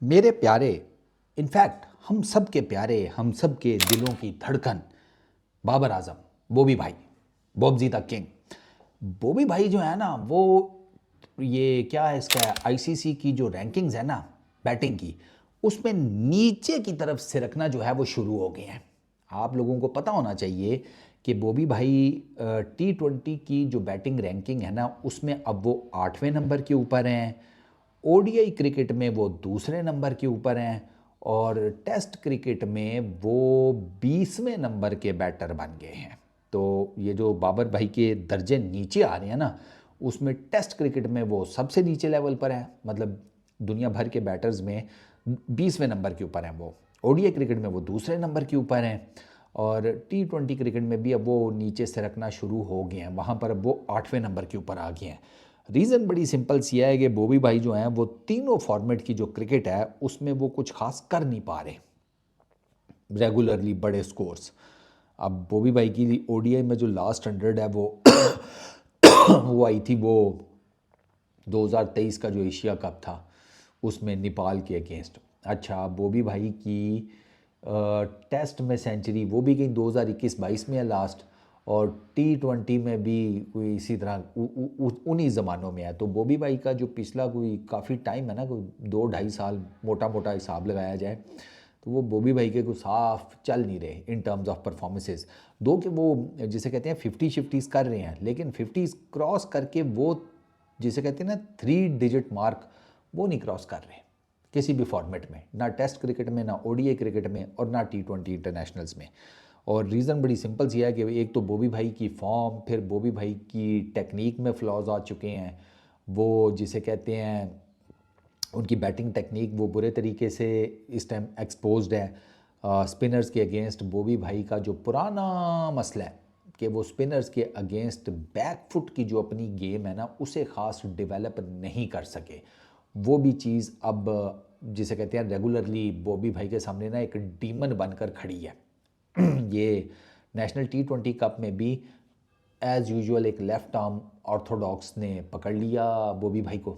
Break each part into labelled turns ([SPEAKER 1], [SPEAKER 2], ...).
[SPEAKER 1] मेरे प्यारे, इनफैक्ट हम सब के प्यारे, हम सब के दिलों की धड़कन, बाबर आजम, बॉबी भाई, बॉबजी द किंग। बॉबी भाई जो है ना वो, ये क्या है इसका, आईसीसी की जो रैंकिंग्स है ना बैटिंग की, उसमें नीचे की तरफ सिरकना जो है वो शुरू हो गए हैं। आप लोगों को पता होना चाहिए कि बॉबी भाई T20 की जो बैटिंग रैंकिंग है ना उसमें अब वो 8वें नंबर के ऊपर हैं। ओडीआई क्रिकेट में वो दूसरे नंबर के ऊपर हैं और टेस्ट क्रिकेट में वो 20वें नंबर के बैटर बन गए हैं। तो ये जो बाबर भाई के दर्जे नीचे आ रहे हैं ना, उसमें टेस्ट क्रिकेट में वो सबसे नीचे लेवल पर है, मतलब दुनिया भर के बैटर्स में 20वें नंबर के ऊपर हैं वो। ओडीआई क्रिकेट में वो दूसरे नंबर के ऊपर हैं और T20 क्रिकेट में भी अब वो नीचे सरकना शुरू हो गए हैं, वहाँ पर अब वो 8वें नंबर के ऊपर आ गए हैं। रीज़न बड़ी सिंपल सी है कि बॉबी भाई जो हैं वो तीनों फॉर्मेट की जो क्रिकेट है उसमें वो कुछ खास कर नहीं पा रहे रेगुलरली बड़े स्कोर्स। अब बॉबी भाई की ओडीआई में जो लास्ट 100 है वो वो आई थी वो 2023 का जो एशिया कप था उसमें नेपाल के अगेंस्ट। अच्छा, बॉबी भाई की टेस्ट में सेंचुरी वो भी कहीं 2021-22 में है लास्ट, और T20 में भी कोई इसी तरह उन्हीं ज़मानों में है। तो बॉबी भाई का जो पिछला कोई काफ़ी टाइम है ना, कोई 2-2.5 साल मोटा मोटा हिसाब लगाया जाए, तो वो बॉबी भाई के को साफ चल नहीं रहे इन टर्म्स ऑफ परफॉर्मेंसेस। दो कि वो जिसे कहते हैं 50-50s कर रहे हैं, लेकिन 50s क्रॉस करके वो जिसे कहते हैं ना 3 डिजिट मार्क, वो नहीं क्रॉस कर रहे किसी भी फॉर्मेट में, ना टेस्ट क्रिकेट में, ना ओडीआई क्रिकेट में, और ना T20 इंटरनेशनल्स में। और रीज़न बड़ी सिंपल सी है कि एक तो बॉबी भाई की फॉर्म, फिर बॉबी भाई की टेक्निक में फ्लॉज आ चुके हैं। वो जिसे कहते हैं उनकी बैटिंग टेक्निक वो बुरे तरीके से इस टाइम एक्सपोज्ड है स्पिनर्स के अगेंस्ट। बॉबी भाई का जो पुराना मसला है कि वो स्पिनर्स के अगेंस्ट बैक फुट की जो अपनी गेम है ना उसे ख़ास डेवलप नहीं कर सके। वो भी चीज़ अब जिसे कहते हैं रेगुलरली बॉबी भाई के सामने ना एक डीमन बनकर खड़ी है। ये नेशनल T20 कप में भी एज़ यूजुअल एक लेफ़्ट आर्म ऑर्थोडॉक्स ने पकड़ लिया बॉबी भाई को,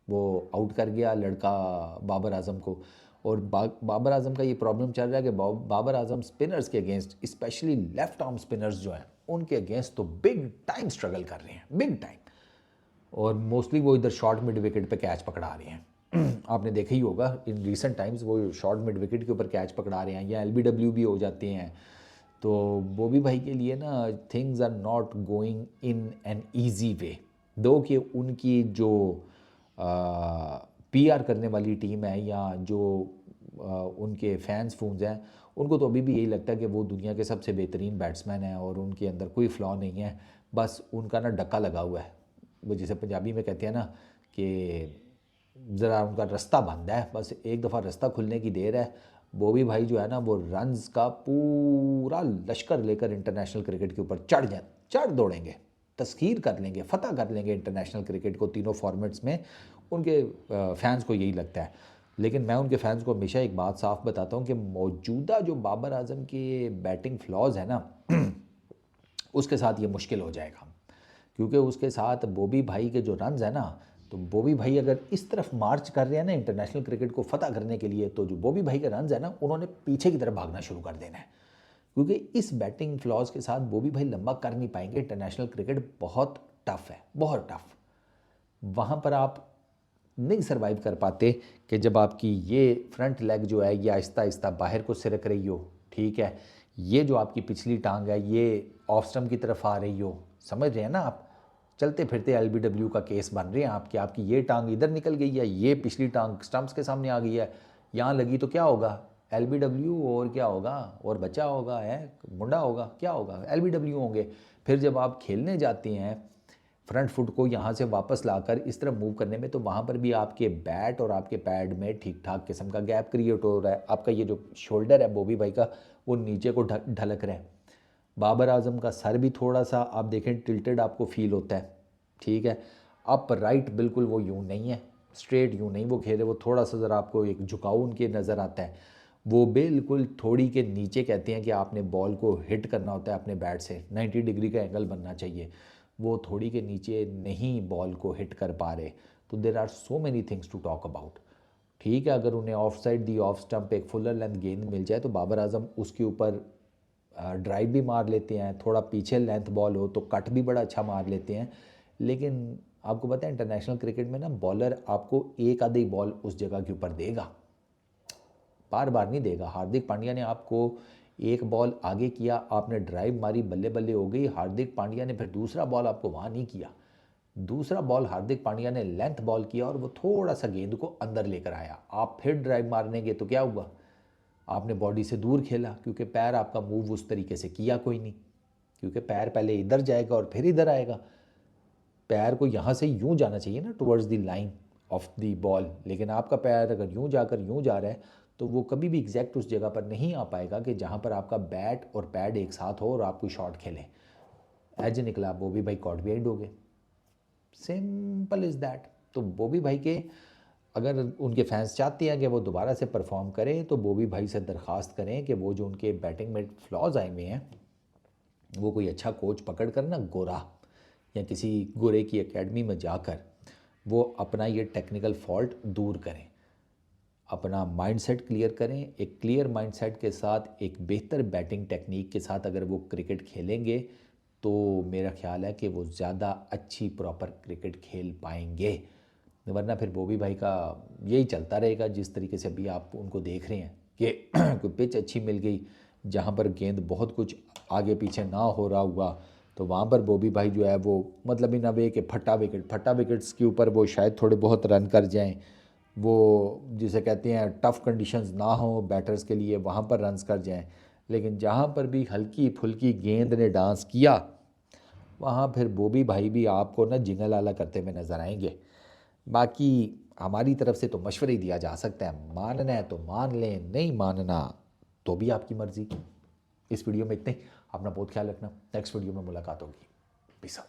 [SPEAKER 1] वो आउट कर गया लड़का बाबर आजम को। और बाबर आजम का ये प्रॉब्लम चल रहा है कि बाबर आजम स्पिनर्स के against, specially left arm spinners जो हैं उनके अगेंस्ट तो बिग टाइम स्ट्रगल कर रहे हैं, बिग टाइम। और मोस्टली वो इधर शॉर्ट मिड विकेट पे कैच पकड़ा रहे हैं। आपने देखा ही होगा इन रिसेंट टाइम्स वो शॉर्ट मिड विकेट के ऊपर कैच पकड़ा रहे हैं या एलबीडब्ल्यू भी हो जाते हैं। तो बॉबी भाई के लिए ना things are not going in an easy way, though कि उनकी जो पीआर करने वाली टीम है या जो उनके फैंस फूंस हैं, उनको तो अभी भी यही लगता है कि वो दुनिया के सबसे बेहतरीन बैट्समैन हैं और उनके अंदर कोई फ्लॉ नहीं है। बस उनका ना डक्का लगा हुआ है, वो जिसे पंजाबी में कहते हैं ना कि ज़रा उनका रास्ता बंद है, बस एक दफ़ा रास्ता खुलने की देर है। बॉबी भाई जो है ना वो रन्स का पूरा लश्कर लेकर इंटरनेशनल क्रिकेट के ऊपर चढ़ दौड़ेंगे, तस्खीर कर लेंगे, फतह कर लेंगे इंटरनेशनल क्रिकेट को तीनों फॉर्मेट्स में। उनके फैंस को यही लगता है। लेकिन मैं उनके फैंस को हमेशा एक बात साफ बताता हूँ कि मौजूदा जो बाबर आजम के बैटिंग फ्लॉज है ना उसके साथ ये मुश्किल हो जाएगा, क्योंकि उसके साथ बॉबी भाई के जो रन्स है ना, तो बॉबी भाई अगर इस तरफ मार्च कर रहे हैं ना इंटरनेशनल क्रिकेट को फतह करने के लिए, तो जो बॉबी भाई के रन्स है ना उन्होंने पीछे की तरफ भागना शुरू कर देना है, क्योंकि इस बैटिंग फ्लॉज के साथ बॉबी भाई लंबा कर नहीं पाएंगे। इंटरनेशनल क्रिकेट बहुत टफ है, बहुत टफ। वहाँ पर आप नहीं सर्वाइव कर पाते कि जब आपकी ये फ्रंट लेग जो है ये आहिस्ता आहिस्ता बाहर को सिरक रही हो, ठीक है, ये जो आपकी पिछली टांग है ये ऑफ स्टम्प की तरफ आ रही हो, समझ रहे हैं ना आप, चलते फिरते एलबीडब्ल्यू का केस बन रहे हैं आपके, आपकी ये टांग इधर निकल गई है, ये पिछली टांग स्टम्प्स के सामने आ गई है, यहाँ लगी तो क्या होगा, एलबीडब्ल्यू, और क्या होगा, और बचा होगा है, मुंडा होगा, क्या होगा, एलबीडब्ल्यू होंगे। फिर जब आप खेलने जाते हैं फ्रंट फुट को यहाँ से वापस लाकर इस तरह मूव करने में, तो वहाँ पर भी आपके बैट और आपके पैड में ठीक ठाक किस्म का गैप क्रिएट हो रहा है। आपका ये जो शोल्डर है बॉबी भाई का वो नीचे को ढलक रहा है। बाबर आजम का सर भी थोड़ा सा आप देखें टिल्टेड आपको फील होता है, ठीक है, अप राइट बिल्कुल वो यूँ नहीं है, स्ट्रेट यूँ नहीं वो खेले, वो थोड़ा सा ज़रा आपको एक झुकाव उनके नज़र आता है। वो बिल्कुल थोड़ी के नीचे कहते हैं कि आपने बॉल को हिट करना होता है अपने बैट से, 90 डिग्री का एंगल बनना चाहिए, वो थोड़ी के नीचे नहीं बॉल को हिट कर पा रहे। तो there are so many things to talk about, ठीक है, अगर उन्हें off side the off stump एक फुलर लेंथ गेंद मिल जाए तो बाबर आजम उसके ऊपर ड्राइव भी मार लेते हैं, थोड़ा पीछे लेंथ बॉल हो तो कट भी बड़ा अच्छा मार लेते हैं। लेकिन आपको पता है इंटरनेशनल क्रिकेट में ना बॉलर आपको एक आधी बॉल उस जगह के ऊपर देगा, बार बार नहीं देगा। हार्दिक पांड्या ने आपको एक बॉल आगे किया, आपने ड्राइव मारी, बल्ले बल्ले हो गई। हार्दिक पांड्या ने फिर दूसरा बॉल आपको वहाँ नहीं किया, दूसरा बॉल हार्दिक पांड्या ने लेंथ बॉल किया और वो थोड़ा सा गेंद को अंदर लेकर आया। आप फिर ड्राइव मारने गए तो क्या हुआ, आपने बॉडी से दूर खेला, क्योंकि पैर आपका मूव उस तरीके से किया कोई नहीं, क्योंकि पैर पहले इधर जाएगा और फिर इधर आएगा। पैर को यहाँ से यूँ जाना चाहिए ना towards the line of the ball, लेकिन आपका पैर अगर यूँ जाकर यूँ जा रहा है तो वो कभी भी एग्जैक्ट उस जगह पर नहीं आ पाएगा कि जहाँ पर आपका बैट और पैड एक साथ हो और आप कोई शॉट खेलें। एज निकला, बॉबी भाई कॉट भी हो गए, सिंपल इज़ दैट। तो बॉबी भाई के अगर उनके फैंस चाहते हैं कि वो दोबारा से परफॉर्म करें तो बॉबी भाई से दरख्वास्त करें कि वो जो उनके बैटिंग में फ्लॉज आए हुए हैं वो कोई अच्छा कोच पकड़ कर ना, गोरा या किसी गोरे की एकेडमी में जाकर वो अपना ये टेक्निकल फॉल्ट दूर करें, अपना माइंडसेट क्लियर करें। एक क्लियर माइंडसेट के साथ एक बेहतर बैटिंग टेक्निक के साथ अगर वो क्रिकेट खेलेंगे तो मेरा ख्याल है कि वो ज़्यादा अच्छी प्रॉपर क्रिकेट खेल पाएंगे। वरना फिर बॉबी भाई का यही चलता रहेगा जिस तरीके से अभी आप उनको देख रहे हैं कि कोई पिच अच्छी मिल गई जहाँ पर गेंद बहुत कुछ आगे पीछे ना हो रहा हुआ तो वहाँ पर बॉबी भाई जो है वो मतलब इन वे कि फटा विकेट्स के ऊपर वो शायद थोड़े बहुत रन कर जाएं, वो जिसे कहते हैं टफ़ कंडीशंस ना हो बैटर्स के लिए, वहाँ पर रन्स कर जाएं। लेकिन जहाँ पर भी हल्की फुल्की गेंद ने डांस किया वहाँ फिर बॉबी भाई भी आपको ना जिंगल आला करते हुए नज़र आएंगे। बाकी हमारी तरफ से तो मशवरा ही दिया जा सकता है, मानना है तो मान लें, नहीं मानना तो भी आपकी मर्ज़ी। इस वीडियो में इतने ही, अपना बहुत ख्याल रखना, नेक्स्ट वीडियो में मुलाकात होगी। Peace out.